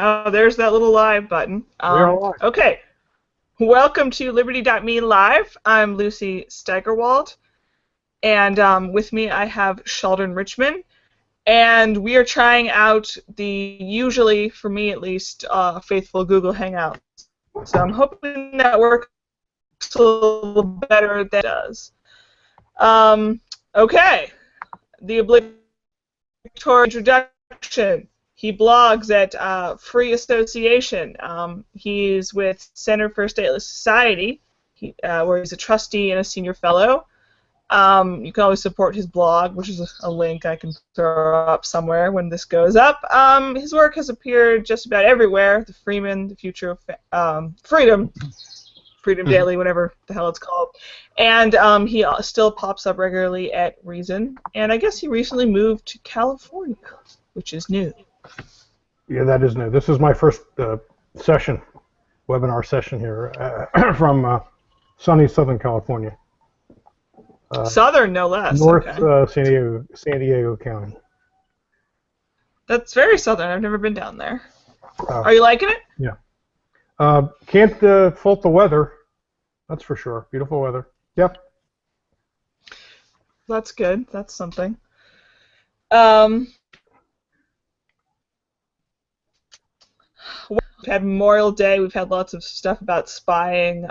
Oh, there's that little live button. We're live. Okay. Welcome to Liberty.me Live. I'm Lucy Steigerwald, and with me I have Sheldon Richman, and we are trying out the usually, for me at least, faithful Google Hangouts. So I'm hoping that works a little better than it does. Okay. The obligatory introduction. He blogs at Free Association. He's with Center for Stateless Society, where he's a trustee and a senior fellow. You can always support his blog, which is a link I can throw up somewhere when this goes up. His work has appeared just about everywhere. The Freeman, The Future of Freedom Daily, whatever the hell it's called. And he still pops up regularly at Reason. And I guess he recently moved to California, which is new. Yeah, that is new. This is my first webinar session here from sunny Southern California. Southern, no less. North Okay. San Diego County. That's very southern. I've never been down there. Are you liking it? Yeah. Can't fault the weather. That's for sure. Beautiful weather. Yep. That's good. That's something. We've had Memorial Day. We've had lots of stuff about spying.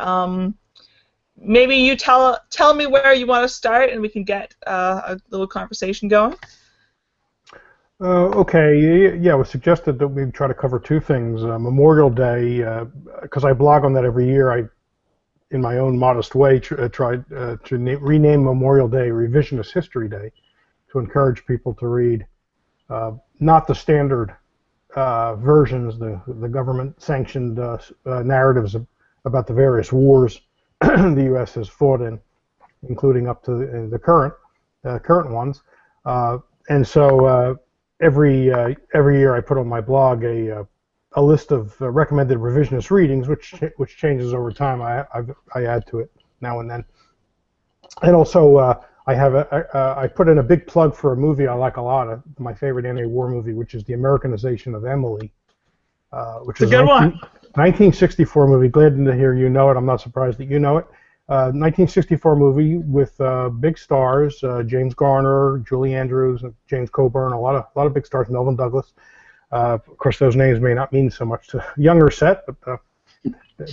Maybe you tell me where you want to start, and we can get a little conversation going. Okay. Yeah, it was suggested that we try to cover two things. Memorial Day, because I blog on that every year. I, in my own modest way, tried to rename Memorial Day Revisionist History Day to encourage people to read not the standard versions, the government-sanctioned narratives about the various wars the U.S. has fought in, including up to the current ones. And so every year I put on my blog a list of recommended revisionist readings, which changes over time. I add to it now and then. And also I put in a big plug for a movie I like a lot, my favorite anti-war movie, which is The Americanization of Emily, which is a good one. 1964 movie. Glad to hear you know it. I'm not surprised that you know it. 1964 movie with big stars: James Garner, Julie Andrews, James Coburn. A lot of big stars. Melvin Douglas. Of course, those names may not mean so much to younger set, but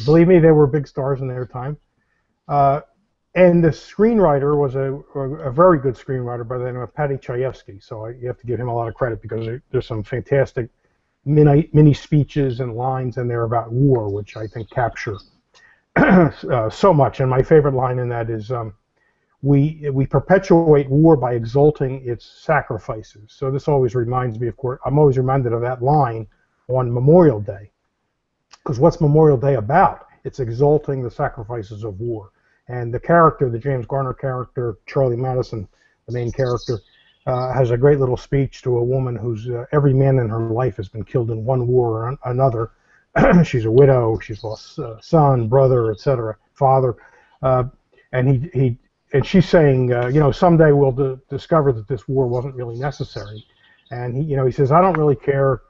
believe me, they were big stars in their time. And the screenwriter was a very good screenwriter by the name of Paddy Chayefsky. So you have to give him a lot of credit because there's some fantastic mini speeches and lines in there about war, which I think capture so much. And my favorite line in that is, we perpetuate war by exalting its sacrifices. So this always reminds me, of course, I'm always reminded of that line on Memorial Day. Because what's Memorial Day about? It's exalting the sacrifices of war. And the character, the James Garner character, Charlie Madison, the main character, has a great little speech to a woman whose every man in her life has been killed in one war or another. She's a widow. She's lost son, brother, etc., father, and she's saying, someday we'll discover that this war wasn't really necessary. And he says, I don't really care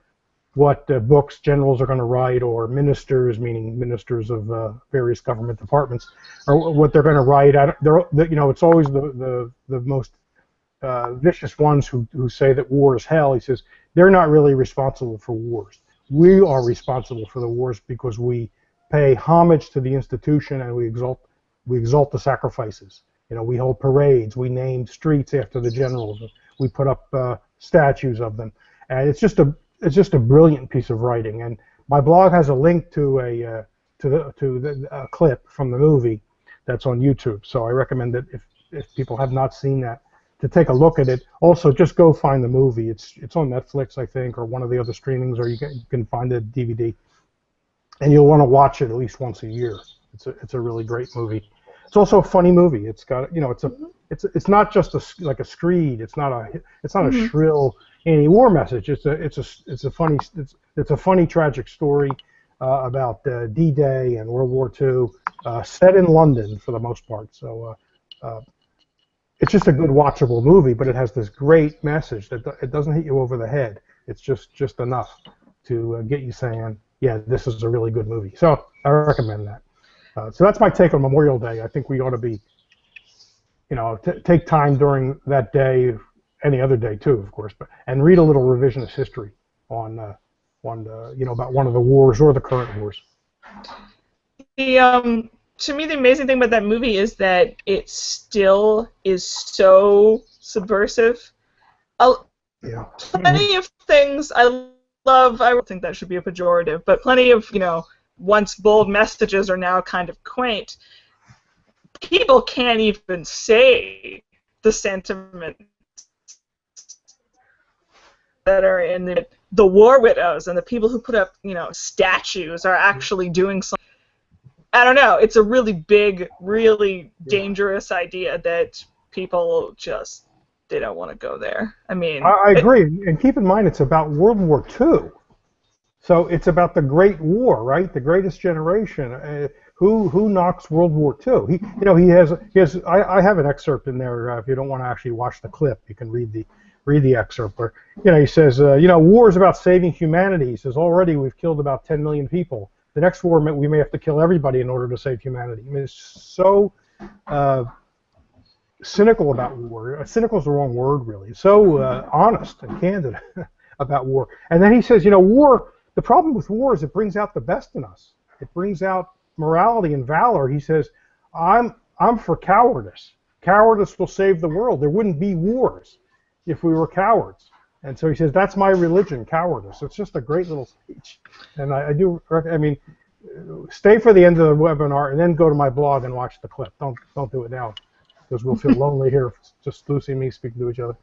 what books generals are going to write, or ministers, meaning ministers of various government departments, or what they're going to write. It's always the most vicious ones who say that war is hell. He says they're not really responsible for wars. We are responsible for the wars because we pay homage to the institution and we exalt the sacrifices. We hold parades. We name streets after the generals. We put up statues of them, and it's just a brilliant piece of writing. And my blog has a link to a clip from the movie that's on YouTube. So I recommend that if people have not seen that, to take a look at it. Also, just go find the movie. It's on Netflix, I think, or one of the other streamings, or you can find the DVD. And you'll want to watch it at least once a year. It's a really great movie. It's also a funny movie. It's got it's not just like a screed. It's not a shrill anti-war message. It's a funny tragic story about D-Day and World War II, set in London for the most part. So it's just a good watchable movie, but it has this great message that it doesn't hit you over the head. It's just enough to get you saying, yeah, this is a really good movie. So I recommend that. So that's my take on Memorial Day. I think we ought to be, take time during that day, any other day too, of course, and read a little revisionist history on about one of the wars or the current wars. To me, the amazing thing about that movie is that it still is so subversive. Yeah. Plenty of things I love. I don't think that should be a pejorative, but plenty of once bold messages are now kind of quaint. People can't even say the sentiments that are in the war widows, and the people who put up statues are actually doing something. I don't know. It's a really big, really dangerous idea that people just they don't want to go there. I mean, I agree, and keep in mind it's about World War II, so it's about the Great War, right? The Greatest Generation. Who knocks World War II? He has. I have an excerpt in there. If you don't want to actually watch the clip, you can read the excerpt. Where he says, war is about saving humanity. He says already we've killed about 10 million people. The next war we may have to kill everybody in order to save humanity. I mean, it's so cynical about war. Cynical is the wrong word, really. So honest and candid about war. And then he says, war. The problem with war is it brings out the best in us. It brings out morality and valor. He says, I'm for cowardice. Cowardice will save the world. There wouldn't be wars if we were cowards. And so he says, that's my religion, cowardice. It's just a great little speech. And I mean, stay for the end of the webinar and then go to my blog and watch the clip. Don't do it now, because we'll feel lonely here, just Lucy and me speaking to each other.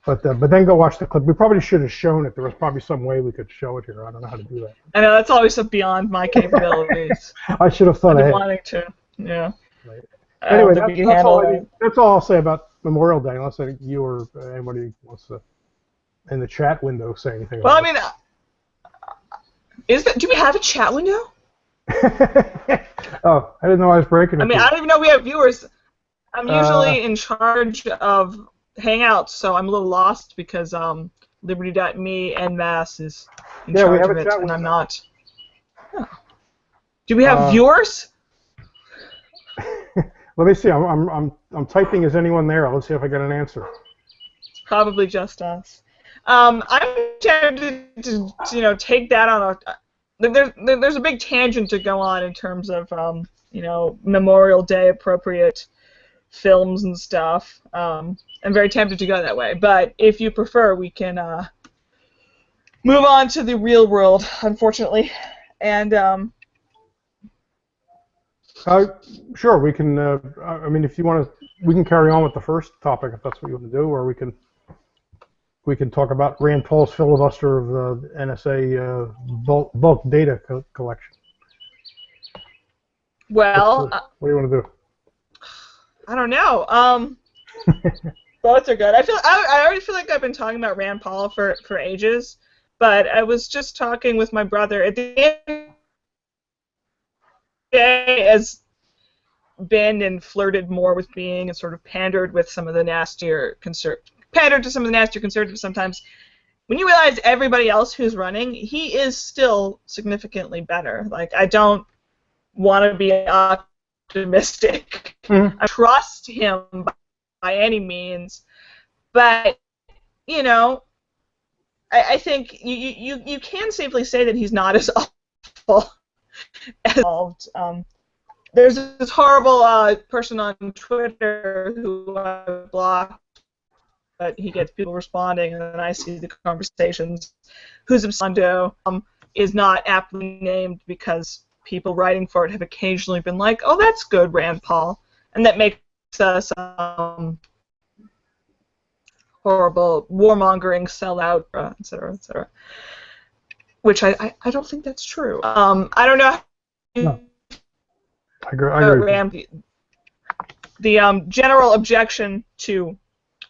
But then go watch the clip. We probably should have shown it. There was probably some way we could show it here. I don't know how to do that. I know, that's always beyond my capabilities. I should have thought ahead. Wanting to, yeah. Right. Anyway, that's all I'll say about Memorial Day, unless you or anybody wants to, in the chat window, say anything. Well, I mean, do we have a chat window? Oh, I didn't know I was breaking it. I mean, I don't even know we have viewers. I'm usually in charge of Hangouts, so I'm a little lost because Liberty.me en masse is in charge of it, and I'm not. Oh. Do we have viewers? Let me see. I'm typing. Is anyone there? Let's see if I get an answer. It's probably just us. I'm tempted to take that on a. There's a big tangent to go on in terms of Memorial Day appropriate films and stuff. I'm very tempted to go that way, but if you prefer, we can move on to the real world, unfortunately, and sure, we can. I mean, if you want to, we can carry on with the first topic if that's what you want to do, or we can talk about Rand Paul's filibuster of the NSA bulk data collection. Well, what do you want to do? I don't know. Both are good. I already feel like I've been talking about Rand Paul for ages, but I was just talking with my brother at the end of the day, has been and flirted more with being and sort of pandered with some of the nastier pandered to some of the nastier conservatives sometimes. When you realize everybody else who's running, he is still significantly better. Like, I don't want to be optimistic. I trust him by any means, but I think you can safely say that he's not as awful as involved. There's this horrible person on Twitter who I blocked, but he gets people responding, and then I see the conversations. Who's Absando is not aptly named because people writing for it have occasionally been like, "Oh, that's good, Rand Paul," and that makes us horrible, warmongering, sellout, etc., etc. Which I don't think that's true. I don't know. No. I agree. The general objection to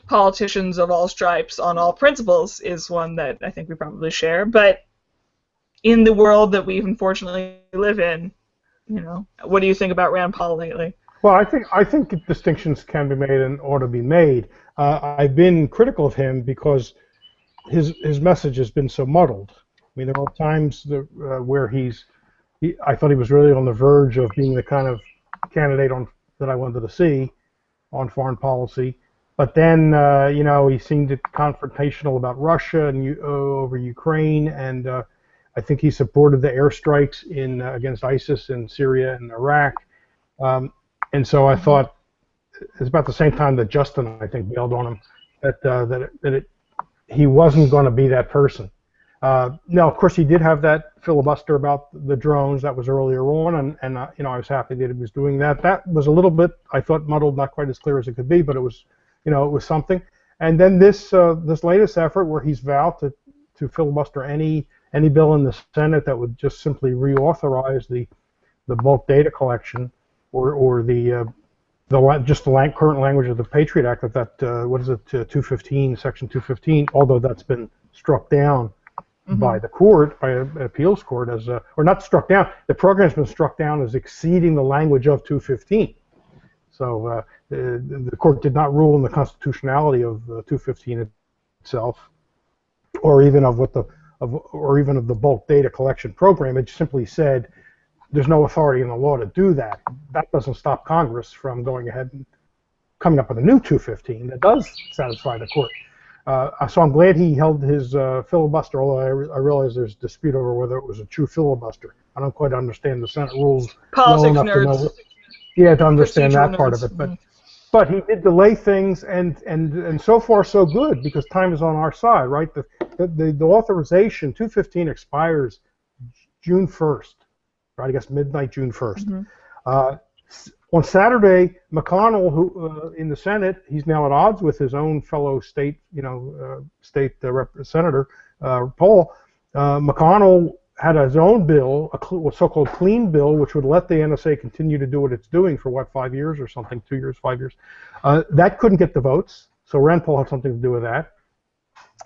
politicians of all stripes on all principles is one that I think we probably share, but in the world that we unfortunately live in, what do you think about Rand Paul lately? Well, I think distinctions can be made and ought to be made. I've been critical of him because his message has been so muddled. I mean, there are times where I thought he was really on the verge of being the kind of candidate that I wanted to see on foreign policy. But then, he seemed confrontational about Russia and over Ukraine, and I think he supported the airstrikes against ISIS in Syria and Iraq. And so I thought it's about the same time that Justin, I think, bailed on him, he wasn't going to be that person. Now, of course, he did have that filibuster about the drones. That was earlier on, and I was happy that he was doing that. That was a little bit, I thought, muddled, not quite as clear as it could be, but it was, it was something. And then this latest effort where he's vowed to filibuster any bill in the Senate that would just simply reauthorize the bulk data collection or just the current language of the Patriot Act, what is it, 215, Section 215, although that's been struck down by the court, by an appeals court, or not struck down. The program's been struck down as exceeding the language of 215. So the court did not rule in the constitutionality of 215 itself, or even of the bulk data collection program. It simply said there's no authority in the law to do that. That doesn't stop Congress from going ahead and coming up with a new 215 that does satisfy the court. So I'm glad he held his filibuster, although I realize there's dispute over whether it was a true filibuster. I don't quite understand the Senate rules well enough to know. Yeah, to understand that part of it. But he did delay things, and so far so good, because time is on our side, right? The authorization 215 expires June 1st, right? I guess midnight June 1st. On Saturday, McConnell, who in the Senate, he's now at odds with his own fellow state senator, Paul. McConnell had his own bill, a so-called clean bill, which would let the NSA continue to do what it's doing for 5 years or something, 2 years, 5 years. That couldn't get the votes, so Rand Paul had something to do with that.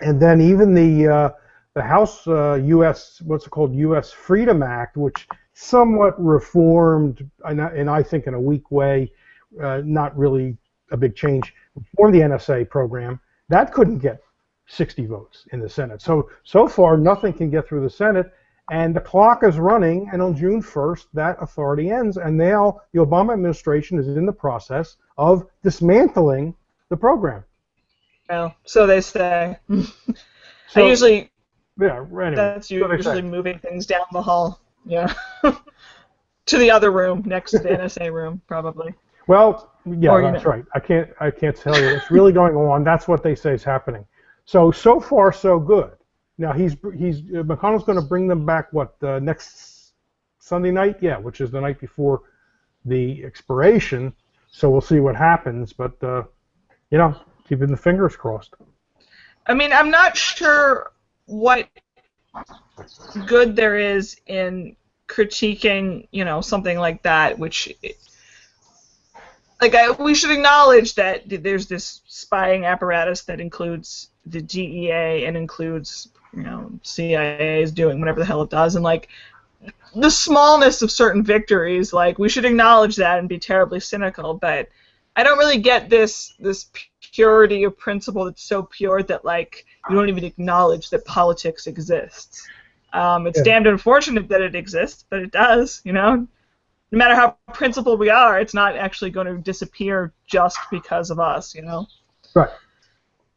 And then even the House what's it called, U.S. Freedom Act, which somewhat reformed, and I think in a weak way, not really a big change, reformed the NSA program. That couldn't get 60 votes in the Senate. So far, nothing can get through the Senate, and the clock is running, and on June 1st, that authority ends, and now the Obama administration is in the process of dismantling the program. Well, so they say. So, anyway, that's usually moving things down the hall. Yeah. To the other room, next to the NSA room, probably. Well, yeah, that's right. I can't tell you what's really going on. That's what they say is happening. So far, so good. Now McConnell's going to bring them back next Sunday night? Yeah, which is the night before the expiration. So we'll see what happens, but keeping the fingers crossed. I mean, I'm not sure what good there is in critiquing, something like that, which, we should acknowledge that there's this spying apparatus that includes the DEA and includes, CIA is doing whatever the hell it does, and the smallness of certain victories, we should acknowledge that and be terribly cynical, but I don't really get this purity of principle that's so pure that you don't even acknowledge that politics exists. It's damned unfortunate that it exists, but it does, No matter how principled we are, it's not actually going to disappear just because of us, Right.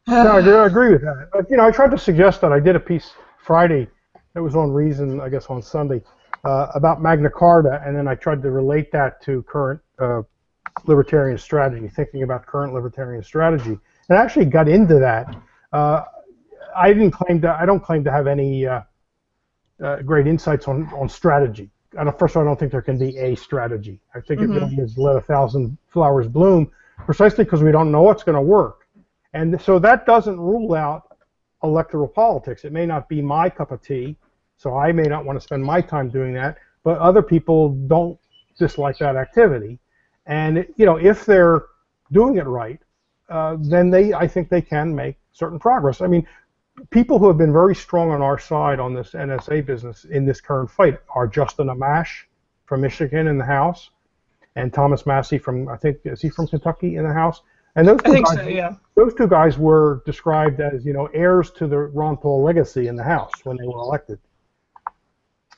No, I agree with that. I tried to suggest that. I did a piece Friday that was on Reason, I guess on Sunday, about Magna Carta, and then I tried to relate that to current libertarian strategy, thinking about current libertarian strategy, and I actually got into that. I don't claim to have any great insights on strategy. First of all, I don't think there can be a strategy. I think it really is let 1,000 flowers bloom, precisely because we don't know what's going to work. And so that doesn't rule out electoral politics. It may not be my cup of tea, so I may not want to spend my time doing that, but other people don't dislike that activity. And if they're doing it right, then I think they can make certain progress. I mean, people who have been very strong on our side on this NSA business in this current fight are Justin Amash from Michigan in the House, and Thomas Massey is he from Kentucky in the House? And those two guys were described as heirs to the Ron Paul legacy in the House when they were elected.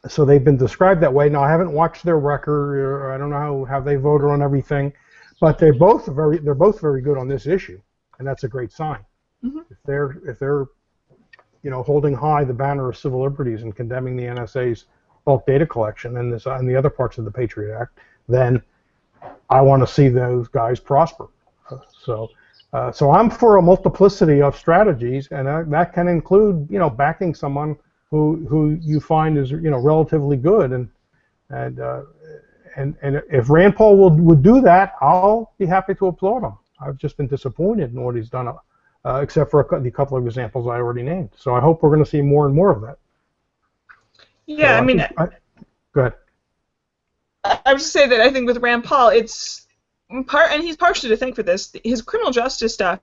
So they've been described that way. Now I haven't watched their record, or I don't know how they voted on everything, but they're both very good on this issue, and that's a great sign. Mm-hmm. If they're holding high the banner of civil liberties and condemning the NSA's bulk data collection and the other parts of the Patriot Act, then I want to see those guys prosper. So I'm for a multiplicity of strategies, and that can include backing someone who you find is relatively good, and if Rand Paul would do that, I'll be happy to applaud him. I've just been disappointed in what he's done, except for the couple of examples I already named. So I hope we're going to see more and more of that. Yeah, so I mean, go ahead. I would just say that I think with Rand Paul, it's and he's partially to thank for this. His criminal justice stuff,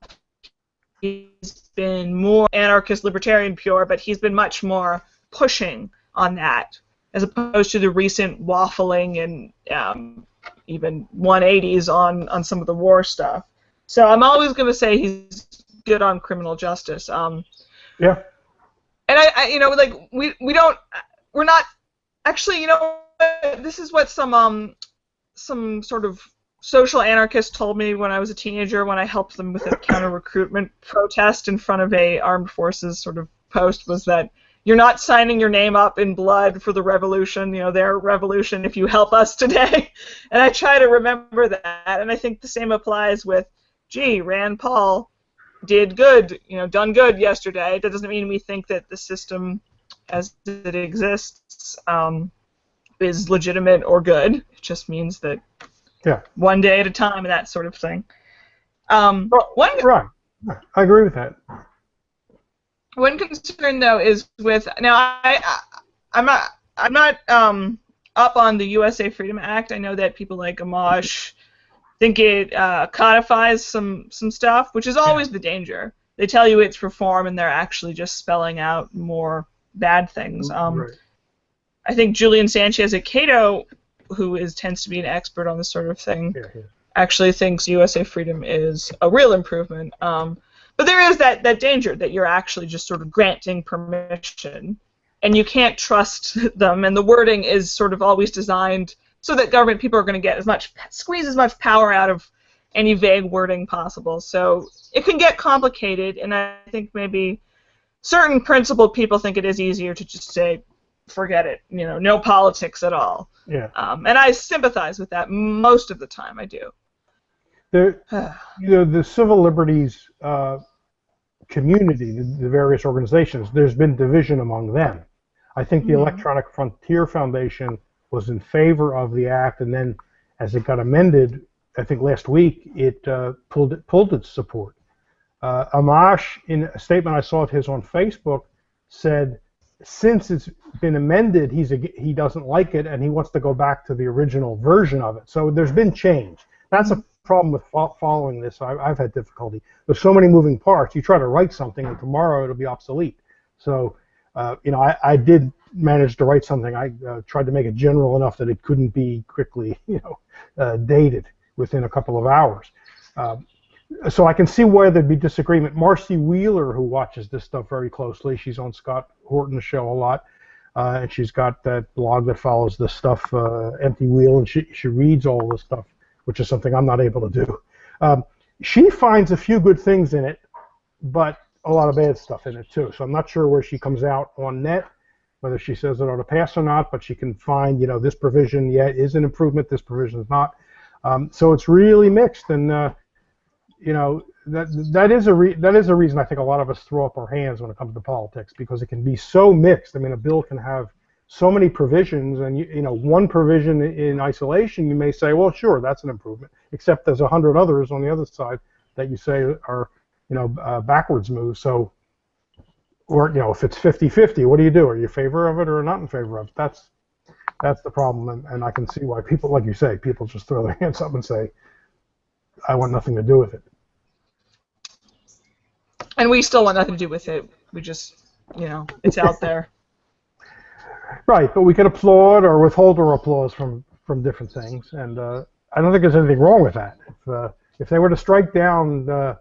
he's been more anarchist, libertarian, pure, but he's been much more pushing on that, as opposed to the recent waffling and even 180s on some of the war stuff. So I'm always going to say he's good on criminal justice. Yeah. And we're not actually, this is what some sort of social anarchist told me when I was a teenager, when I helped them with a counter-recruitment protest in front of a armed forces sort of post, was that you're not signing your name up in blood for the revolution, their revolution, if you help us today. And I try to remember that, and I think the same applies with, gee, Rand Paul did good, done good yesterday. That doesn't mean we think that the system as it exists is legitimate or good. It just means that one day at a time and that sort of thing. Right. I agree with that. One concern, though, is with I'm not up on the USA Freedom Act. I know that people like Amash think it codifies some stuff, which is always the danger. They tell you it's reform, and they're actually just spelling out more bad things. Right. I think Julian Sanchez at Cato, who tends to be an expert on this sort of thing, actually thinks USA Freedom is a real improvement. But there is that danger that you're actually just sort of granting permission, and you can't trust them, and the wording is sort of always designed so that government people are going to get squeeze as much power out of any vague wording possible. So it can get complicated, and I think maybe certain principled people think it is easier to just say, forget it, no politics at all. Yeah. And I sympathize with that most of the time. I do. The civil liberties community, the various organizations, there's been division among them. I think the Electronic Frontier Foundation was in favor of the act, and then as it got amended, I think last week, it pulled its support. Amash, in a statement I saw of his on Facebook, said since it's been amended, he doesn't like it, and he wants to go back to the original version of it. So there's been change. That's a problem with following this. I've had difficulty. There's so many moving parts. You try to write something, and tomorrow it'll be obsolete. So, I did manage to write something. I tried to make it general enough that it couldn't be quickly, dated within a couple of hours. So I can see where there'd be disagreement. Marcy Wheeler, who watches this stuff very closely, she's on Scott Horton's show a lot, and she's got that blog that follows this stuff, Empty Wheel, and she reads all this stuff, which is something I'm not able to do. She finds a few good things in it, but a lot of bad stuff in it too. So I'm not sure where she comes out on net, whether she says it ought to pass or not, but she can find, this provision, is an improvement, this provision is not. So it's really mixed, and that is a reason I think a lot of us throw up our hands when it comes to politics, because it can be so mixed. I mean, a bill can have so many provisions, and one provision in isolation, you may say, well, sure, that's an improvement, except there's 100 others on the other side that you say are backwards moves. So, or if it's 50-50, what do you do? Are you in favor of it or not in favor of it? That's the problem, and I can see why people, like you say, people just throw their hands up and say, I want nothing to do with it. And we still want nothing to do with it. We just, it's out there. Right, but we can applaud or withhold our applause from different things, and I don't think there's anything wrong with that. If they were to strike down the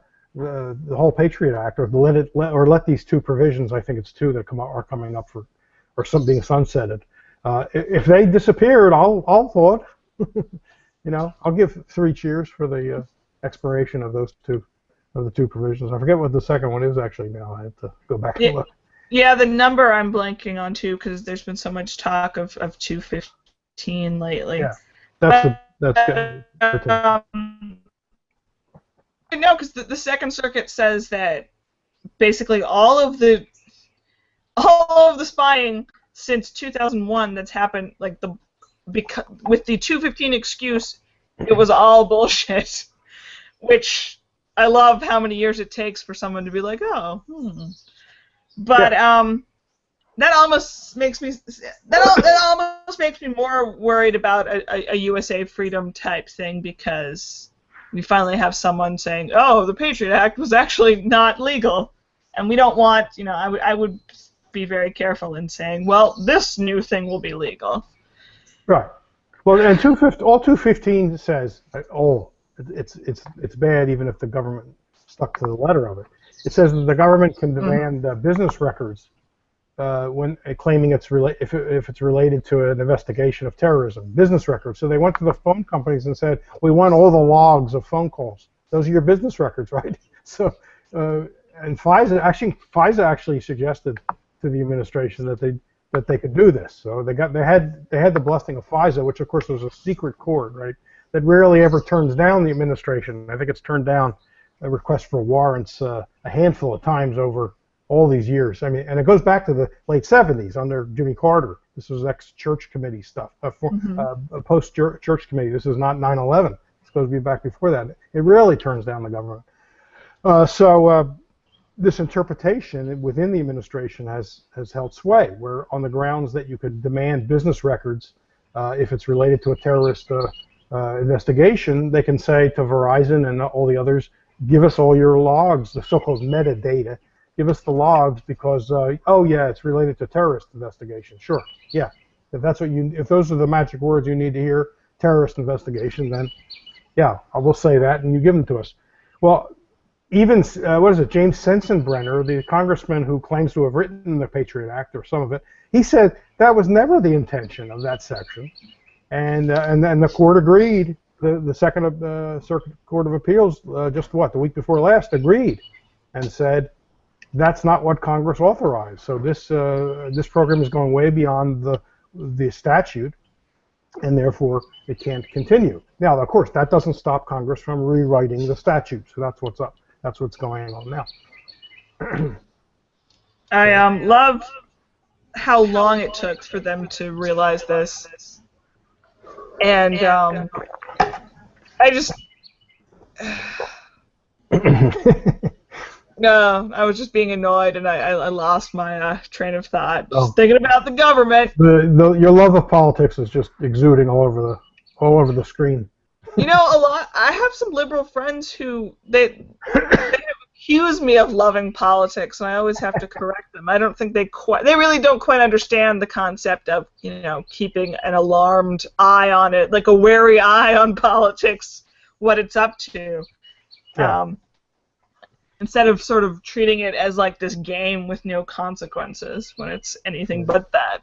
whole Patriot Act, or let these two provisions, I think it's two that are coming up for, or some being sunsetted, If they disappeared, I'll vote. I'll give 3 cheers for the expiration of those the two provisions. I forget what the second one is actually now. I have to go back and Yeah, look. yeah, the number I'm blanking on too, because there's been so much talk of 215 lately. Yeah, that's good. Um, no, because the Second Circuit says that basically all of the spying since 2001 that's happened, like with the 215 excuse, it was all bullshit. Which I love how many years it takes for someone to be like, oh, But that almost makes me more worried about a USA Freedom type thing, because we finally have someone saying, oh, the Patriot Act was actually not legal, and we don't want, I would be very careful in saying, well, this new thing will be legal. Right. Well, and all 215 says, it's bad even if the government stuck to the letter of it. It says that the government can demand business records when claiming if it's related to an investigation of terrorism. Business records. So they went to the phone companies and said, we want all the logs of phone calls. Those are your business records, right? So, and FISA actually suggested to the administration that they could do this. So they had the blessing of FISA, which of course was a secret court, right? That rarely ever turns down the administration. I think it's turned down a request for warrants a handful of times over all these years. I mean, and it goes back to the late 70s under Jimmy Carter. This was ex-church committee stuff, post-church committee. This is not 9/11. It's supposed to be back before that. It rarely turns down the government. This interpretation within the administration has held sway, where on the grounds that you could demand business records if it's related to a terrorist investigation, they can say to Verizon and all the others, give us all your logs, the so-called metadata. Give us the logs because, oh yeah, it's related to terrorist investigation. Sure, yeah. If those are the magic words you need to hear, terrorist investigation, then yeah, I will say that, and you give them to us. Well, even James Sensenbrenner, the congressman who claims to have written the Patriot Act or some of it, he said that was never the intention of that section, and then the court agreed. The Second Circuit Court of Appeals, the week before last, agreed and said that's not what Congress authorized. So this program is going way beyond the statute, and therefore it can't continue. Now, of course, that doesn't stop Congress from rewriting the statute. So that's what's up. That's what's going on now. I love how long it took for them to realize this, and I just no, I was just being annoyed, and I lost my train of thought. Just thinking about the government. Your love of politics is just exuding all over the screen. I have some liberal friends who they accuse me of loving politics, and I always have to correct them. I don't think they really don't quite understand the concept of keeping an alarmed eye on it, like a wary eye on politics, what it's up to. Yeah. Instead of sort of treating it as like this game with no consequences when it's anything but that.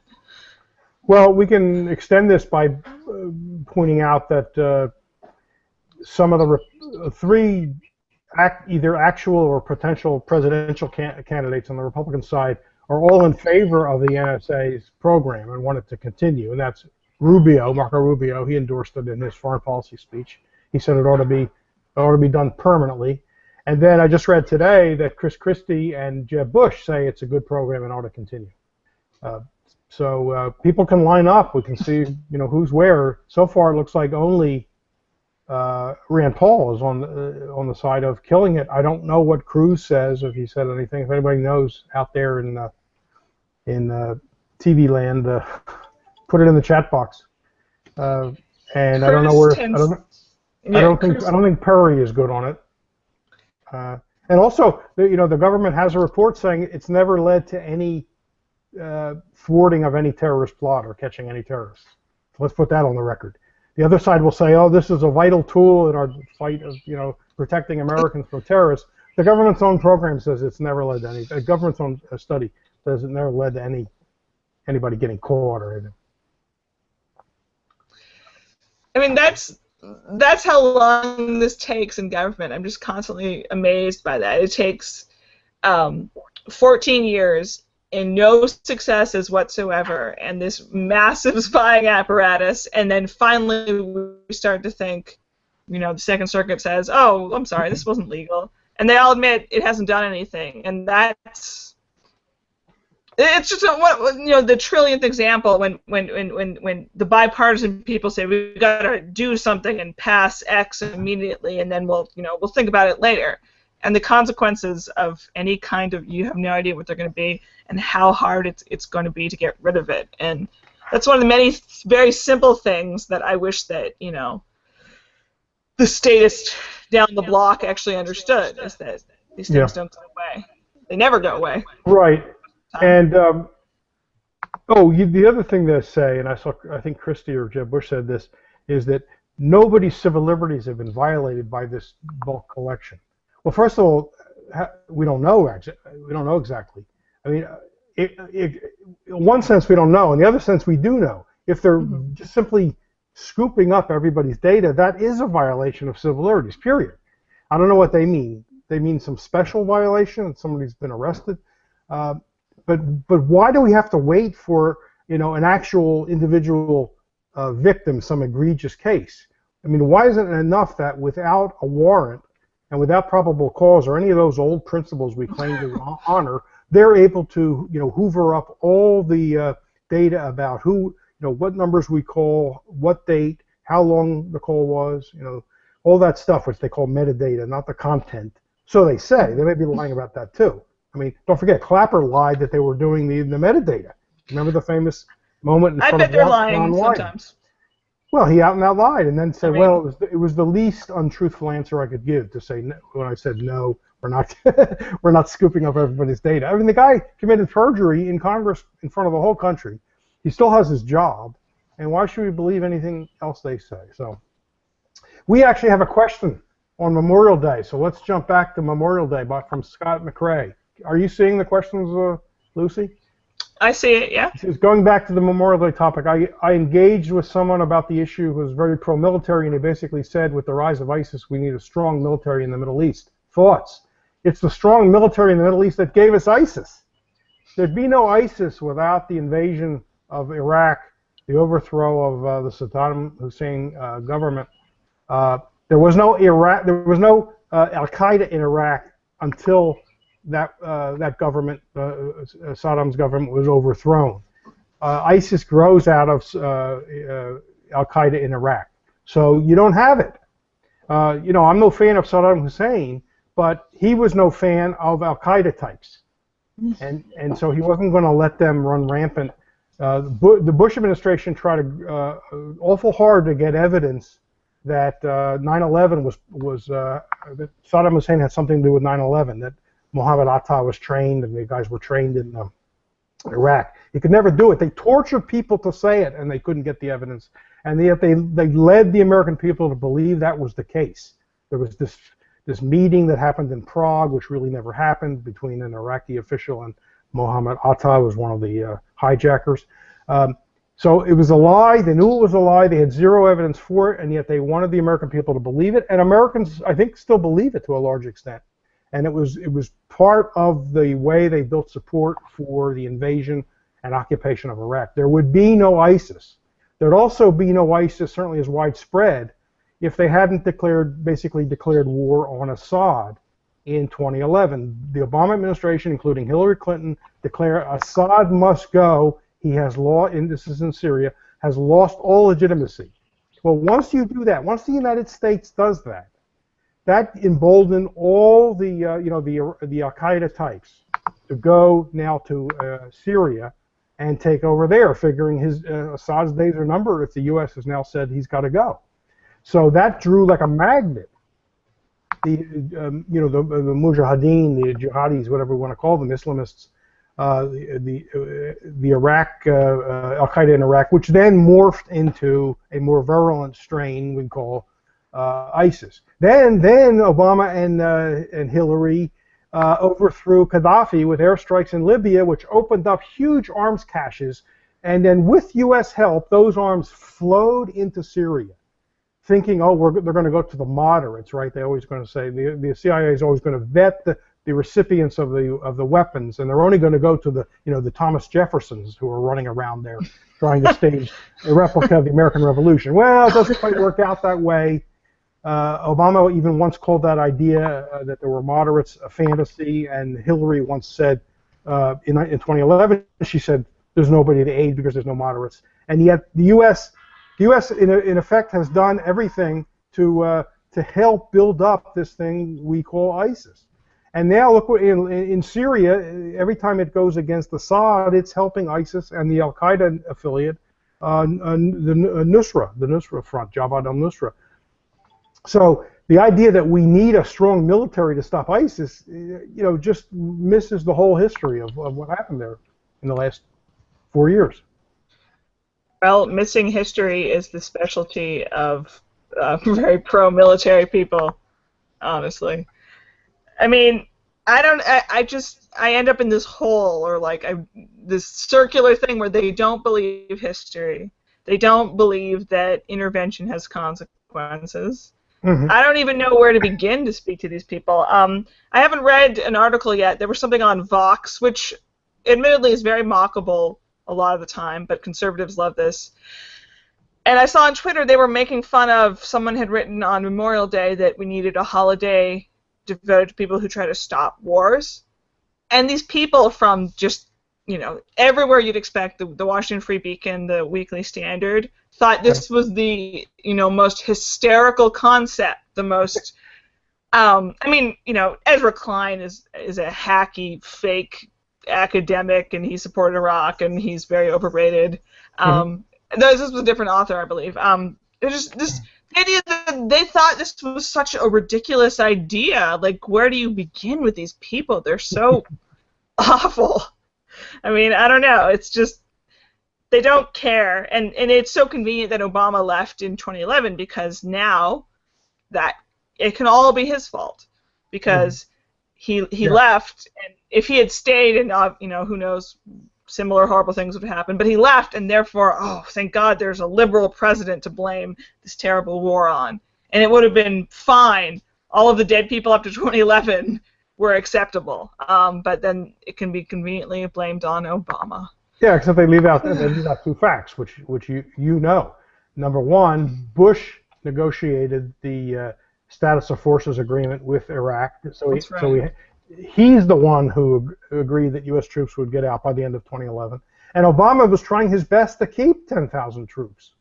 Well, we can extend this by pointing out that some of the three either actual or potential presidential candidates on the Republican side are all in favor of the NSA's program and want it to continue, and that's Marco Rubio. He endorsed it in his foreign policy speech. He said it ought to be done permanently. And then I just read today that Chris Christie and Jeb Bush say it's a good program and ought to continue. So people can line up. We can see, who's where. So far, it looks like only Rand Paul is on the side of killing it. I don't know what Cruz says, if he said anything. If anybody knows out there in TV land, put it in the chat box. And Cruz, I don't know where. I don't think Perry is good on it. And also, the government has a report saying it's never led to any thwarting of any terrorist plot or catching any terrorists. So let's put that on the record. The other side will say, oh, this is a vital tool in our fight of, protecting Americans from terrorists. The government's own program says it's never led to any. The government's own study says it never led to anybody getting caught or anything. I mean, that's how long this takes in government. I'm just constantly amazed by that. It takes 14 years and no successes whatsoever, and this massive spying apparatus, and then finally we start to think, the Second Circuit says, oh, I'm sorry, this wasn't legal. And they all admit it hasn't done anything, and it's just the trillionth example when the bipartisan people say we've got to do something and pass X immediately, and then we'll think about it later. And the consequences of any kind of, you have no idea what they're going to be and how hard it's going to be to get rid of it. And that's one of the many very simple things that I wish that the statists down the block actually understood, is that these things don't go away. They never go away. Right. And the other thing to say, and I think Christie or Jeb Bush said this, is that nobody's civil liberties have been violated by this bulk collection. Well, first of all, we don't know. We don't know exactly. I mean, in one sense we don't know. In the other sense we do know. If they're just simply scooping up everybody's data, that is a violation of civil liberties. Period. I don't know what they mean. They mean some special violation and somebody's been arrested. But why do we have to wait for an actual individual victim, some egregious case? I mean, why isn't it enough that without a warrant and without probable cause or any of those old principles we claim to honor, they're able to hoover up all the data about who, what numbers we call, what date, how long the call was, all that stuff, which they call metadata, not the content. So they say. They may be lying about that too. I mean, don't forget, Clapper lied that they were doing the metadata. Remember the famous moment in front of I bet they're lying sometimes. Well, he out and out lied, and then said, "Well, it was the least untruthful answer I could give to say no, when I said no, we're not we're not scooping up everybody's data." I mean, the guy committed perjury in Congress in front of the whole country. He still has his job, and why should we believe anything else they say? So, we actually have a question on Memorial Day. So let's jump back to Memorial Day, from Scott McRae. Are you seeing the questions, Lucy? I see it, yeah. Going back to the Memorial Day topic, I engaged with someone about the issue who was very pro-military, and he basically said, with the rise of ISIS, we need a strong military in the Middle East. Thoughts? It's the strong military in the Middle East that gave us ISIS. There'd be no ISIS without the invasion of Iraq, the overthrow of the Saddam Hussein government. There was no Al-Qaeda in Iraq until that government, Saddam's government, was overthrown. ISIS grows out of Al-Qaeda in Iraq. So you don't have it. I'm no fan of Saddam Hussein, but he was no fan of Al-Qaeda types. And so he wasn't going to let them run rampant. The Bush administration tried awful hard to get evidence that 9/11 was that Saddam Hussein had something to do with 9/11, that Mohammed Atta was trained and the guys were trained in Iraq. He could never do it. They tortured people to say it, and they couldn't get the evidence. And yet they led the American people to believe that was the case. There was this meeting that happened in Prague, which really never happened, between an Iraqi official and Mohammed Atta, was one of the hijackers. So it was a lie. They knew it was a lie. They had zero evidence for it, and yet they wanted the American people to believe it. And Americans, I think, still believe it to a large extent. And it was part of the way they built support for the invasion and occupation of Iraq. There would be no ISIS. There'd also be no ISIS, certainly as widespread, if they hadn't basically declared war on Assad in 2011. The Obama administration, including Hillary Clinton, declared Assad must go. He has this is in Syria, has lost all legitimacy. Well, once you do that, once the United States does that, that emboldened all the Al-Qaeda types to go now to Syria and take over there, figuring Assad's days are numbered if the U.S. has now said he's got to go. So that drew like a magnet the Mujahideen, the jihadis, whatever we want to call them, Islamists, the Iraq Al-Qaeda in Iraq, which then morphed into a more virulent strain we call ISIS. Then Obama and Hillary overthrew Gaddafi with airstrikes in Libya, which opened up huge arms caches, and then with U.S. help, those arms flowed into Syria. thinking, oh, they're going to go to the moderates, right? They're always going to say the CIA is always going to vet the recipients of the weapons, and they're only going to go to the Thomas Jeffersons who are running around there trying to stage a replica of the American Revolution. Well, it doesn't quite work out that way. Obama even once called that idea that there were moderates a fantasy, and Hillary once said in 2011, she said there's nobody to aid because there's no moderates, and yet the U.S. in effect has done everything to help build up this thing we call ISIS. And now look, in Syria, every time it goes against Assad, it's helping ISIS and the Al Qaeda affiliate, the Nusra Front, Jabhat al-Nusra. So the idea that we need a strong military to stop ISIS, just misses the whole history of what happened there in the last 4 years. Well, missing history is the specialty of very pro-military people, honestly. I mean, I end up in this hole, or this circular thing where they don't believe history. They don't believe that intervention has consequences. Mm-hmm. I don't even know where to begin to speak to these people. I haven't read an article yet. There was something on Vox, which admittedly is very mockable a lot of the time, but conservatives love this. And I saw on Twitter they were making fun of, someone had written on Memorial Day that we needed a holiday devoted to people who try to stop wars. And these people from just, everywhere you'd expect, the Washington Free Beacon, the Weekly Standard, thought this was the, most hysterical concept, the most, Ezra Klein is a hacky, fake academic, and he supported Iraq, and he's very overrated. This was a different author, I believe. There's just this idea that they thought this was such a ridiculous idea. Like, where do you begin with these people? They're so awful. I mean, I don't know. It's just, they don't care. And it's so convenient that Obama left in 2011, because now that it can all be his fault, because he left, and if he had stayed, and who knows, similar horrible things would happen. But he left, and therefore, oh, thank God, there's a liberal president to blame this terrible war on, and it would have been fine. All of the dead people up to 2011 were acceptable, but then it can be conveniently blamed on Obama. Yeah, except they leave out two facts, which you know. Number one, Bush negotiated the status of forces agreement with Iraq, so he's the one who agreed that U.S. troops would get out by the end of 2011. And Obama was trying his best to keep 10,000 troops.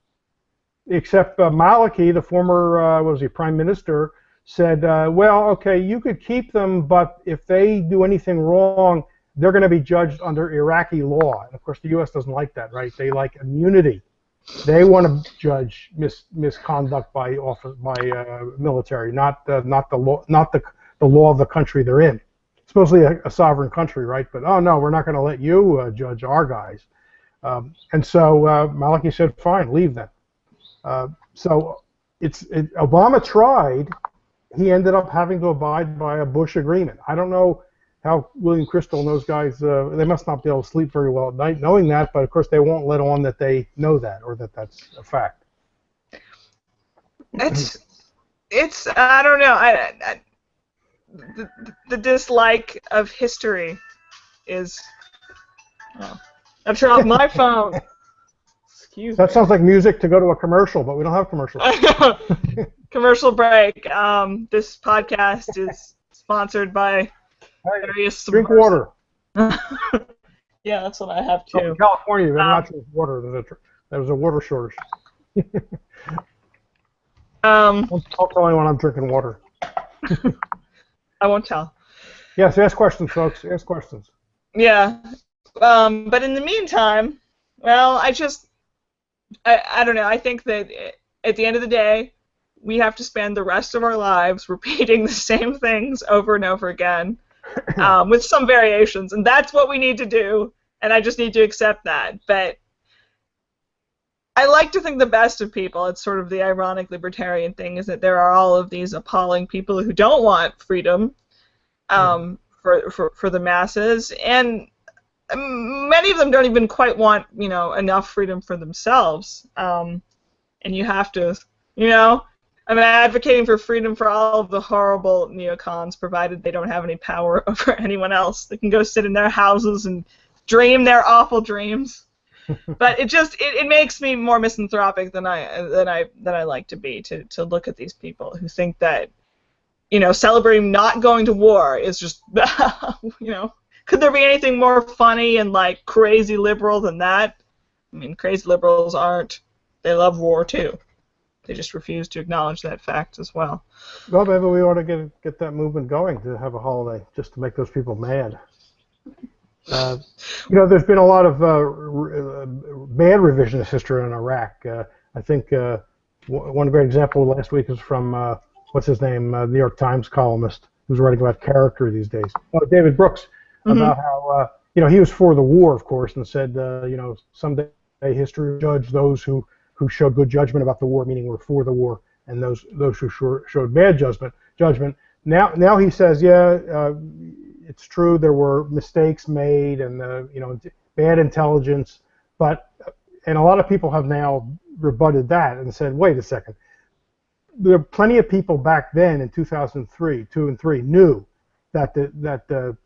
Except Maliki, the former prime minister, said, well, okay, you could keep them, but if they do anything wrong, they're going to be judged under Iraqi law. And of course, the U.S. doesn't like that, right? They like immunity. They want to judge misconduct by military, not the law of the country they're in. Supposedly a sovereign country, right? But oh no, we're not going to let you judge our guys. And so Maliki said, fine, leave them. So Obama tried. He ended up having to abide by a Bush agreement. I don't know how William Crystal and those guys, they must not be able to sleep very well at night knowing that, but of course they won't let on that they know that, or that that's a fact. It's I don't know. The dislike of history is... Oh, I've turned off my phone. Excuse me. That sounds like music to go to a commercial, but we don't have commercials. Commercial break. This podcast is sponsored by various... Drink water. Yeah, that's what I have too. In California, they're not drink water. There's a water shortage. Don't tell anyone I'm drinking water. I won't tell. Yes, ask questions, folks. Ask questions. Yeah. But in the meantime, well, I don't know. I think that at the end of the day, we have to spend the rest of our lives repeating the same things over and over again, with some variations. And that's what we need to do, and I just need to accept that. But I like to think the best of people. It's sort of the ironic libertarian thing, is that there are all of these appalling people who don't want freedom for the masses, and many of them don't even quite want enough freedom for themselves. And you have to You know, I'm advocating for freedom for all of the horrible neocons, provided they don't have any power over anyone else. They can go sit in their houses and dream their awful dreams. But it makes me more misanthropic than I like to be, to look at these people who think that, celebrating not going to war is just could there be anything more funny and like crazy liberal than that? I mean, crazy liberals aren't. They love war too. They just refuse to acknowledge that fact as well. Well, maybe we ought to get that movement going to have a holiday just to make those people mad. There's been a lot of bad revisionist history in Iraq. I think one great example last week is from, what's his name, New York Times columnist who's writing about character these days. Oh, David Brooks, about how, he was for the war, of course, and said, someday history will judge those who showed good judgment about the war, meaning were for the war, and those who showed bad judgment. Now he says, it's true there were mistakes made and bad intelligence, and a lot of people have now rebutted that and said, wait a second, there are plenty of people back then in 2003, 2 and 3 knew that the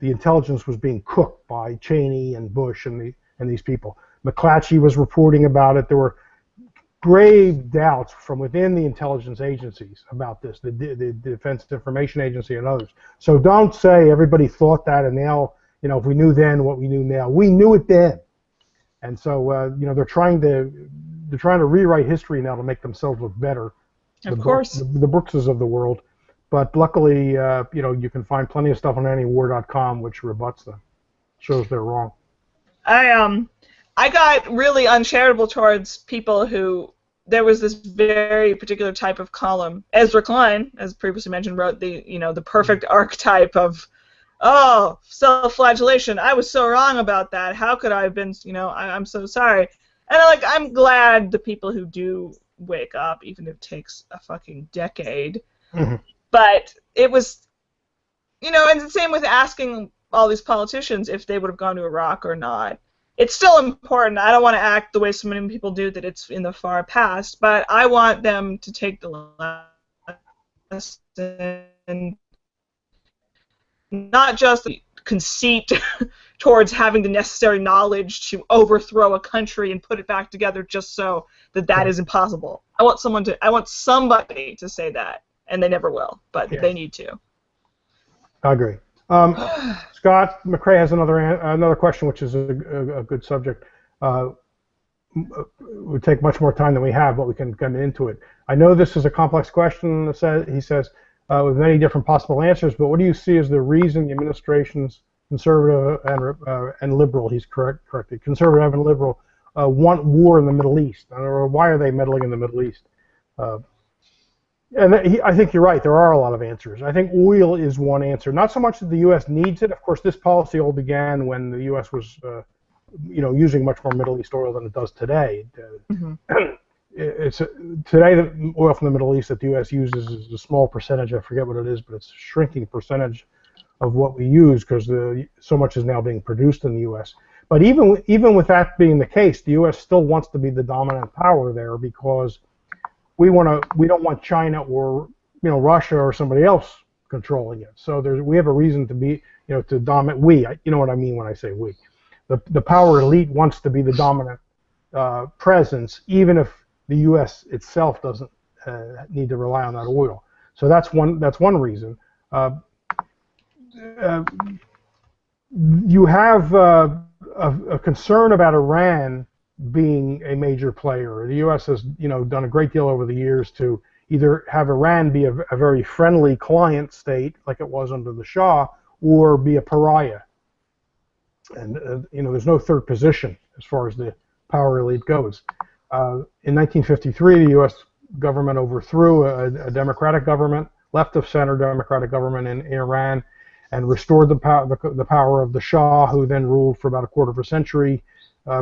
intelligence was being cooked by Cheney and Bush and these people. McClatchy was reporting about it. There were grave doubts from within the intelligence agencies about this, the Defense Information Agency and others. So don't say everybody thought that, and now, if we knew then what we knew now, we knew it then. And so, they're trying to rewrite history now to make themselves look better. Of course. The Brookses of the world. But luckily, you can find plenty of stuff on anywar.com which rebuts them, shows they're wrong. I got really uncharitable towards people who, there was this very particular type of column. Ezra Klein, as previously mentioned, wrote the perfect archetype of, self-flagellation. I was so wrong about that. How could I have been, I'm so sorry. And I'm glad the people who do wake up, even if it takes a fucking decade. Mm-hmm. But it was, and the same with asking all these politicians if they would have gone to Iraq or not. It's still important. I don't want to act the way so many people do, that it's in the far past, but I want them to take the lesson, not just the conceit towards having the necessary knowledge to overthrow a country and put it back together just so that is impossible. I want somebody to say that, and they never will, but they need to. I agree. Scott McRae has another question, which is a good subject. It would take much more time than we have, but we can get into it. I know this is a complex question, he says, with many different possible answers, but what do you see as the reason the administration's conservative and liberal, he's corrected, conservative and liberal, want war in the Middle East? Or why are they meddling in the Middle East? And I think you're right. There are a lot of answers. I think oil is one answer. Not so much that the U.S. needs it. Of course, this policy all began when the U.S. was, using much more Middle East oil than it does today. Today, the oil from the Middle East that the U.S. uses is a small percentage. I forget what it is, but it's a shrinking percentage of what we use because so much is now being produced in the U.S. But even with that being the case, the U.S. still wants to be the dominant power there because we don't want China or Russia or somebody else controlling it. So we have a reason to be to dominate. You know what I mean when I say we. The power elite wants to be the dominant presence, even if the U.S. itself doesn't need to rely on that oil. So that's one reason. You have a concern about Iran being a major player. The U.S. has, done a great deal over the years to either have Iran be a very friendly client state, like it was under the Shah, or be a pariah. And there's no third position as far as the power elite goes. In 1953, the U.S. government overthrew a democratic government, left-of-center democratic government in Iran, and restored the power of the Shah, who then ruled for about a quarter of a century.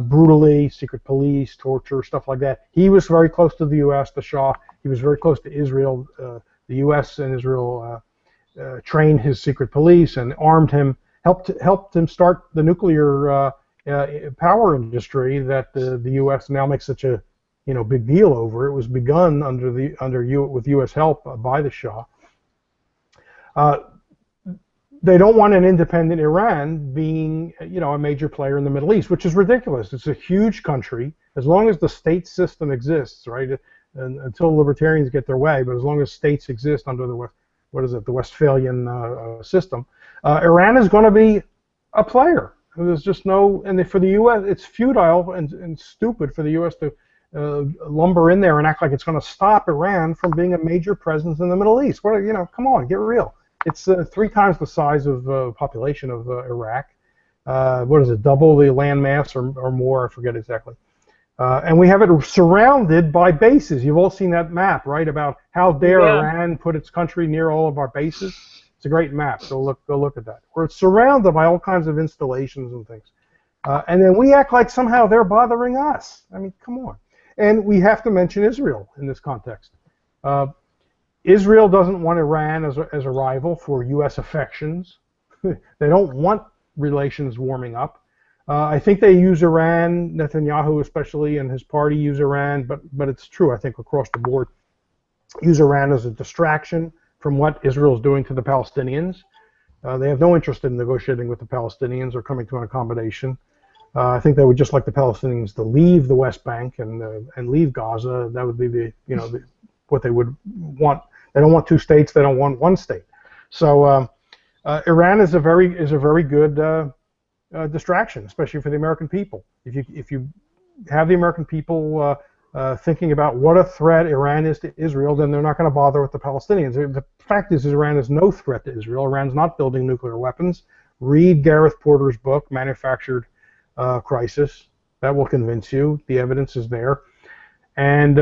Brutally, secret police, torture, stuff like that. He was very close to the U.S., the Shah. He was very close to Israel. The U.S. and Israel trained his secret police and armed him, helped him start the nuclear power industry that the U.S. now makes such a big deal over. It was begun with U.S. help by the Shah. They don't want an independent Iran being, a major player in the Middle East, which is ridiculous. It's a huge country. As long as the state system exists, right, and until libertarians get their way, but as long as states exist under the Westphalian system, Iran is going to be a player. There's just no, and for the U.S., it's futile and stupid for the U.S. to lumber in there and act like it's going to stop Iran from being a major presence in the Middle East. Come on, get real. It's 3 times the size of population of Iraq. What is it, double the land mass or more? I forget exactly. And we have it surrounded by bases. You've all seen that map, right, about how dare Iran put its country near all of our bases. It's a great map. Go look at that. Where it's surrounded by all kinds of installations and things. And then we act like somehow they're bothering us. I mean, come on. And we have to mention Israel in this context. Israel doesn't want Iran as a rival for U.S. affections. They don't want relations warming up. I think they use Iran, Netanyahu especially, and his party use Iran, but it's true, I think, across the board, use Iran as a distraction from what Israel is doing to the Palestinians. They have no interest in negotiating with the Palestinians or coming to an accommodation. I think they would just like the Palestinians to leave the West Bank and leave Gaza. That would be what they would want. They don't want 2 states. They don't want 1 state. So Iran is a very good distraction, especially for the American people. If you have the American people thinking about what a threat Iran is to Israel, then they're not going to bother with the Palestinians. The fact is Iran is no threat to Israel. Iran's not building nuclear weapons. Read Gareth Porter's book, Manufactured Crisis. That will convince you. The evidence is there. And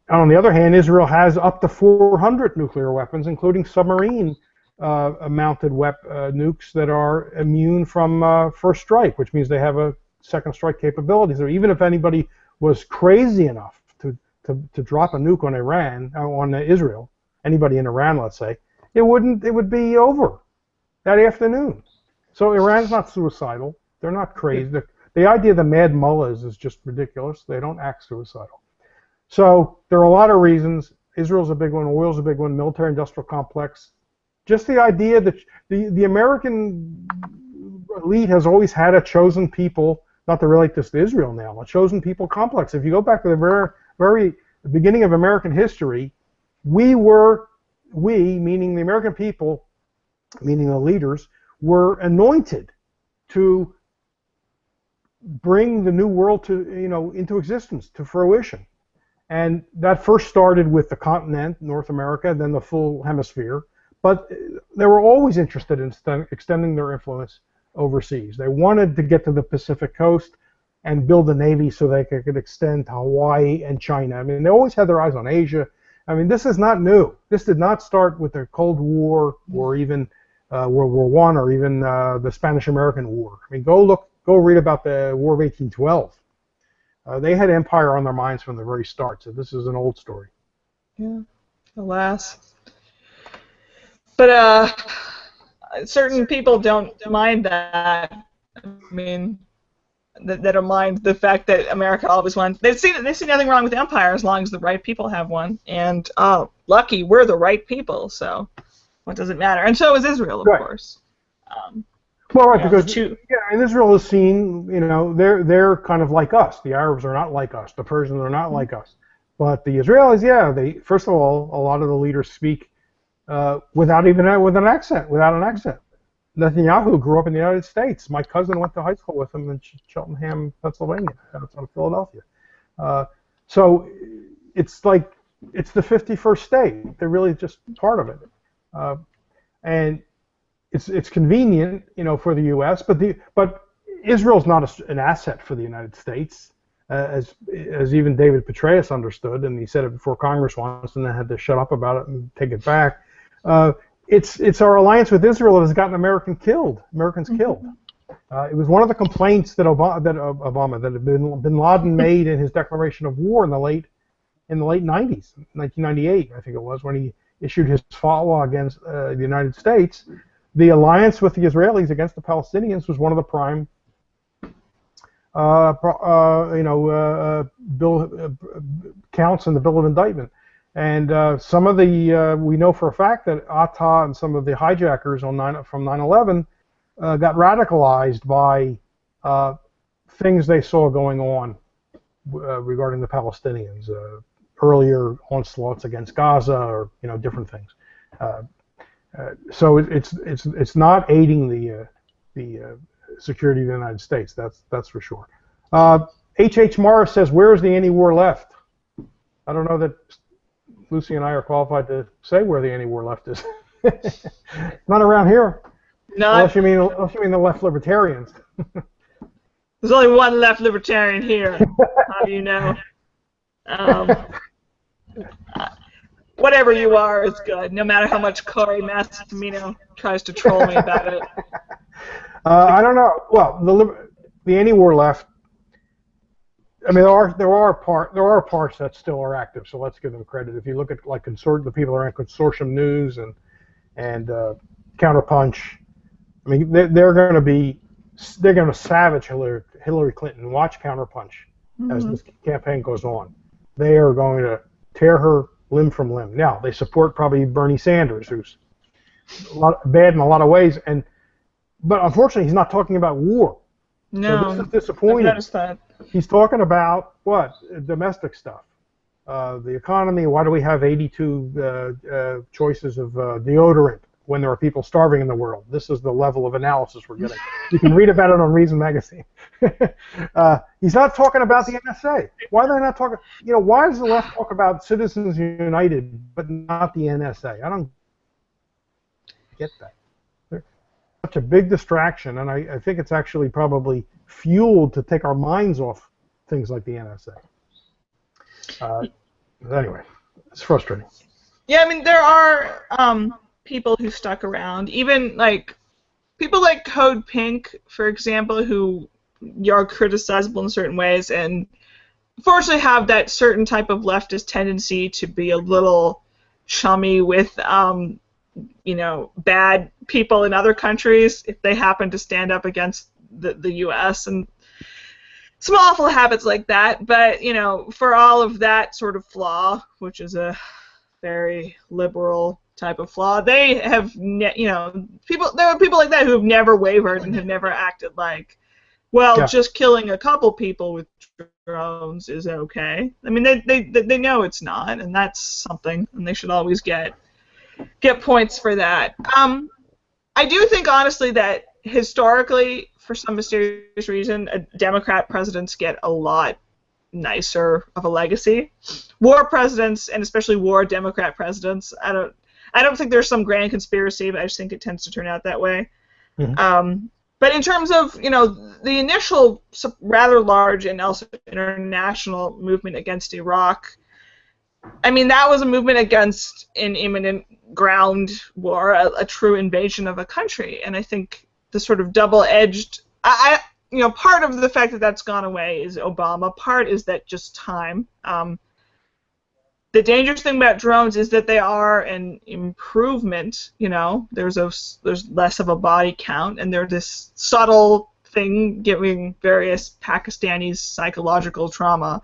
on the other hand, Israel has up to 400 nuclear weapons, including submarine mounted nukes that are immune from first strike, which means they have a second strike capability. So even if anybody was crazy enough to drop a nuke on Israel, anybody in Iran, let's say, it would be over that afternoon. So Iran's not suicidal. They're not crazy. The idea of the mad mullahs is just ridiculous. They don't act suicidal. So there are a lot of reasons. Israel's a big one. Oil's a big one. Military-industrial complex. Just the idea that the American elite has always had a chosen people, not to relate this to Israel now, a chosen people complex. If you go back to the very beginning of American history, we, meaning the American people, meaning the leaders, were anointed to bring the new world into existence, to fruition. And that first started with the continent, North America, then the full hemisphere. But they were always interested in extending their influence overseas. They wanted to get to the Pacific coast and build a navy so they could extend to Hawaii and China. I mean, they always had their eyes on Asia. I mean, this is not new. This did not start with the Cold War or even World War I or even the Spanish-American War. I mean, go read about the War of 1812. They had empire on their minds from the very start, so this is an old story. Yeah, alas. But certain people don't mind that. I mean, they don't mind the fact that America always won. They see nothing wrong with empire as long as the right people have one. And lucky, we're the right people, so what does it matter? And so is Israel, of course. Well, right, because and Israel is seen, they're kind of like us. The Arabs are not like us. The Persians are not like us. But the Israelis, they first of all, a lot of the leaders speak without an accent. Netanyahu grew up in the United States. My cousin went to high school with him in Cheltenham, Pennsylvania, outside of Philadelphia. So it's like it's the 51st state. They're really just part of it, and it's convenient, for the U.S. But Israel's not an asset for the United States, as even David Petraeus understood, and he said it before Congress once, and then had to shut up about it and take it back. It's our alliance with Israel that has gotten Americans killed. It was one of the complaints that Bin Laden made in his declaration of war in the late 90s, 1998, I think it was, when he issued his fatwa against the United States. The alliance with the Israelis against the Palestinians was one of the prime bill counts in the bill of indictment. And some of the we know for a fact that Atta and some of the hijackers from 9/11 got radicalized by things they saw going on regarding the Palestinians, earlier onslaughts against Gaza, or different things. So it's not aiding the security of the United States. That's for sure. H. Morris says, "Where is the anti-war left?" I don't know that Lucy and I are qualified to say where the anti-war left is. Not around here. Not. Unless you mean the left libertarians. There's only one left libertarian here. How do you know? Whatever you are is good, no matter how much Corey Massimino tries to troll me about it. I don't know. Well, the anti-war left. I mean, there are parts that still are active, so let's give them credit. If you look at like the people around Consortium News and Counterpunch, I mean, they're going to savage Hillary Clinton. Watch Counterpunch as this campaign goes on. They are going to tear her limb from limb. Now they support probably Bernie Sanders, who's bad in a lot of ways, but unfortunately he's not talking about war. No, so this is disappointing. I've noticed that. He's talking about what? Domestic stuff. The economy. Why do we have 82 choices of deodorant when there are people starving in the world? This is the level of analysis we're getting. You can read about it on Reason Magazine. He's not talking about the NSA. Why are they not talking? Why does the left talk about Citizens United but not the NSA? I don't get that. They're such a big distraction, and I think it's actually probably fueled to take our minds off things like the NSA. Anyway, it's frustrating. Yeah, I mean, there are people who stuck around, even like people like Code Pink, for example, who are criticizable in certain ways, and unfortunately have that certain type of leftist tendency to be a little chummy with bad people in other countries if they happen to stand up against the U.S. and some awful habits like that. But for all of that sort of flaw, which is a very liberal type of flaw, they have there are people like that who have never wavered and have never acted like, just killing a couple people with drones is okay. I mean, they know it's not, and that's something, and they should always get points for that. I do think, honestly, that historically, for some mysterious reason, Democrat presidents get a lot nicer of a legacy. War presidents, and especially war Democrat presidents, I don't think there's some grand conspiracy, but I just think it tends to turn out that way. Mm-hmm. But in terms of the initial rather large and also international movement against Iraq, I mean, that was a movement against an imminent ground war, a true invasion of a country, and I think the sort of double-edged, part of the fact that that's gone away is Obama. Part is that just time. The dangerous thing about drones is that they are an improvement. There's less of a body count, and they're this subtle thing giving various Pakistanis psychological trauma.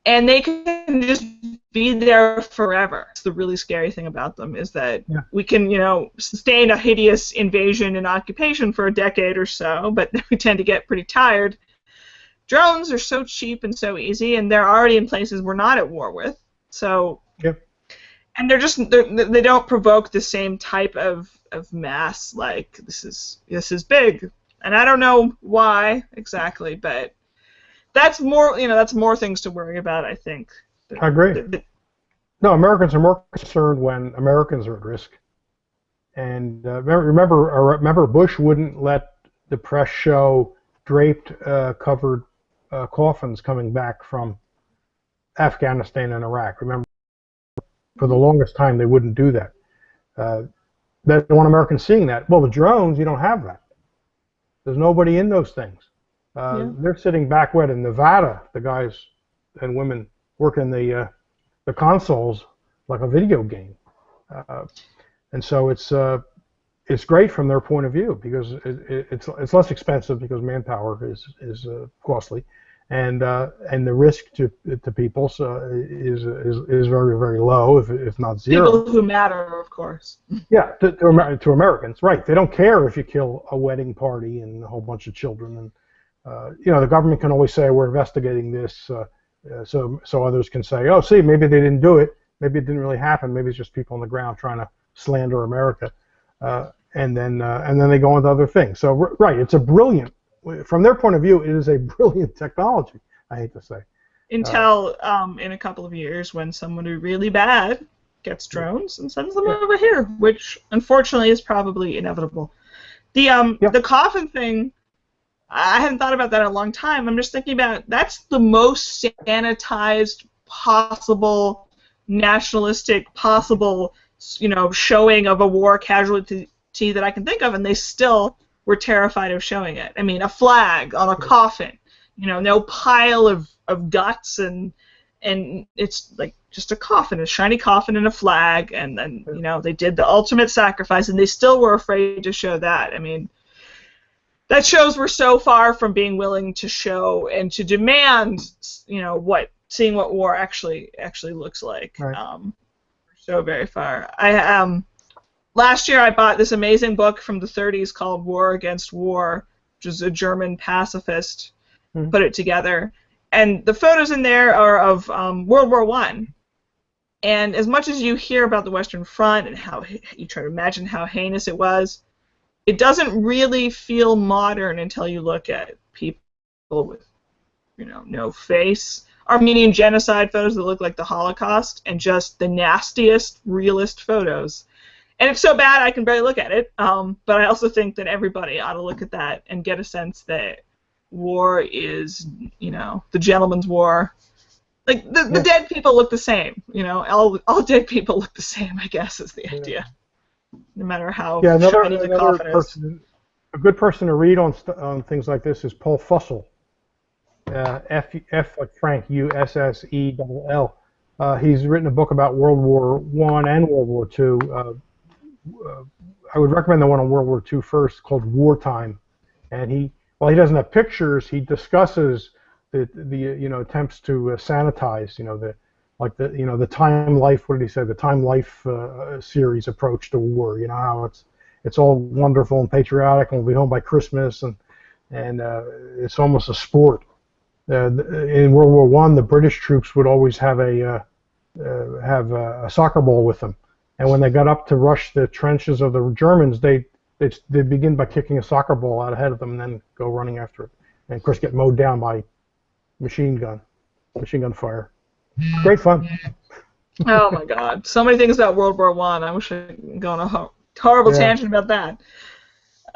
And they can just be there forever. It's the really scary thing about them is that we can, sustain a hideous invasion and occupation for a decade or so, but we tend to get pretty tired. Drones are so cheap and so easy, and they're already in places we're not at war with. So, and they don't provoke the same type of mass. Like this is big, and I don't know why exactly, but that's more things to worry about, I think. I agree. No, Americans are more concerned when Americans are at risk. And remember, Bush wouldn't let the press show draped, covered coffins coming back from Afghanistan and Iraq. Remember, for the longest time, they wouldn't do that. They don't want Americans seeing that. Well, the drones, you don't have that. There's nobody in those things. They're sitting back in Nevada, the guys and women working the consoles like a video game. And so it's it's great from their point of view because it's less expensive because manpower is costly, and the risk to people is very, very low, if not zero. People who matter, of course. Yeah, to Americans, right? They don't care if you kill a wedding party and a whole bunch of children, and the government can always say we're investigating this, so others can say, oh, see, maybe they didn't do it, maybe it didn't really happen, maybe it's just people on the ground trying to slander America, and then they go into other things. So right, it's a brilliant, from their point of view, it is a brilliant technology. I hate to say. Until in a couple of years, when somebody really bad gets drones and sends them over here, which unfortunately is probably inevitable. The coffin thing, I hadn't thought about that in a long time. I'm just thinking about that's the most sanitized possible nationalistic possible showing of a war casualty that I can think of, and they still were terrified of showing it. I mean, a flag on a coffin, no pile of guts and it's like just a coffin, a shiny coffin and a flag, and then they did the ultimate sacrifice, and they still were afraid to show that. I mean, that shows we're so far from being willing to show and to demand, seeing what war actually looks like. Right. So very far. Last year I bought this amazing book from the 30s called War Against War, which is a German pacifist put it together. And the photos in there are of World War I. And as much as you hear about the Western Front and how you try to imagine how heinous it was, it doesn't really feel modern until you look at people with, no face. Armenian genocide photos that look like the Holocaust, and just the nastiest, realist photos. And it's so bad I can barely look at it, but I also think that everybody ought to look at that and get a sense that war is, the gentleman's war. Like, the dead people look the same, all dead people look the same, I guess, is the idea. No matter how shiny the coffin is. A good person to read on things like this is Paul Fussell. F like Frank, U-S-S-E-L-L. He's written a book about World War I and World War II. I would recommend the one on World War II first, called Wartime. And while he doesn't have pictures, he discusses the attempts to sanitize, the Time Life. What did he say? The Time Life series approach to war. How it's all wonderful and patriotic, and we'll be home by Christmas, and it's almost a sport. In World War I, the British troops would always have a soccer ball with them, and when they got up to rush the trenches of the Germans, they begin by kicking a soccer ball out ahead of them, and then go running after it, and of course get mowed down by machine gun fire. Great fun. Oh my God, so many things about World War I. I wish I could go on a horrible tangent about that.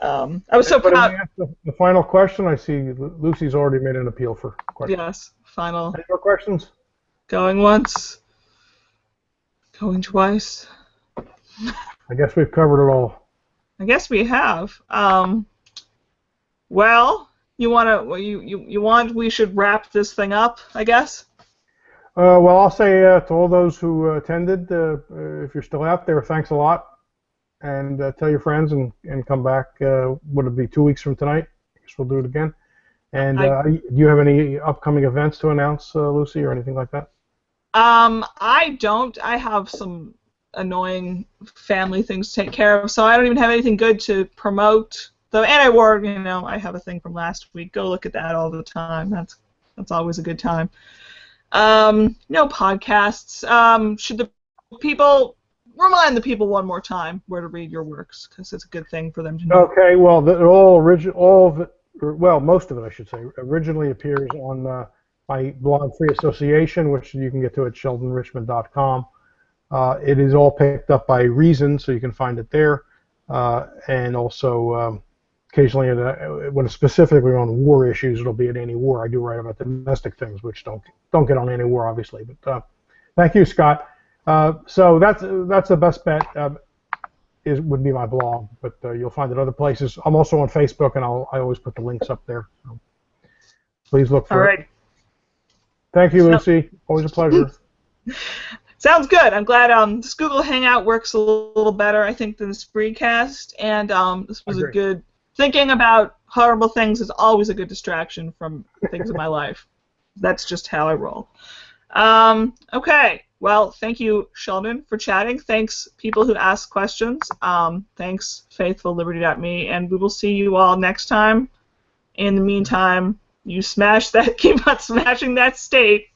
I was so proud. The final question. I see Lucy's already made an appeal for questions. Yes, final. Any more questions? Going once. Going twice. I guess we've covered it all. I guess we have. Well, we should wrap this thing up, I guess. Well, I'll say to all those who attended, if you're still out there, thanks a lot. And tell your friends and come back. Would it be 2 weeks from tonight? I guess we'll do it again. And do you have any upcoming events to announce, Lucy, or anything like that? I don't. I have some annoying family things to take care of, so I don't even have anything good to promote. The anti-war, I have a thing from last week. Go look at that all the time. That's always a good time. No podcasts. Should the people remind the people one more time where to read your works, because it's a good thing for them to know. Okay, well, most of it, I should say, originally appears on my blog, Free Association, which you can get to at sheldonrichman.com. It is all picked up by Reason, so you can find it there, and also occasionally, when it's specifically on war issues, it'll be at Any War. I do write about domestic things, which don't get on Any War, obviously. But thank you, Scott. So that's the best bet. Would be my blog, but you'll find it other places. I'm also on Facebook, and I always put the links up there. So please look for it. All right. Thank you, Lucy. Always a pleasure. Sounds good. I'm glad this Google Hangout works a little better, I think, than the Spreecast, and this was a Agree. good. Thinking about horrible things is always a good distraction from things in my life. That's just how I roll. Okay. Well, thank you, Sheldon, for chatting. Thanks, people who asked questions. Thanks, faithful Liberty.me, and we will see you all next time. In the meantime, you keep on smashing that state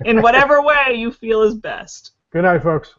in whatever way you feel is best. Good night, folks.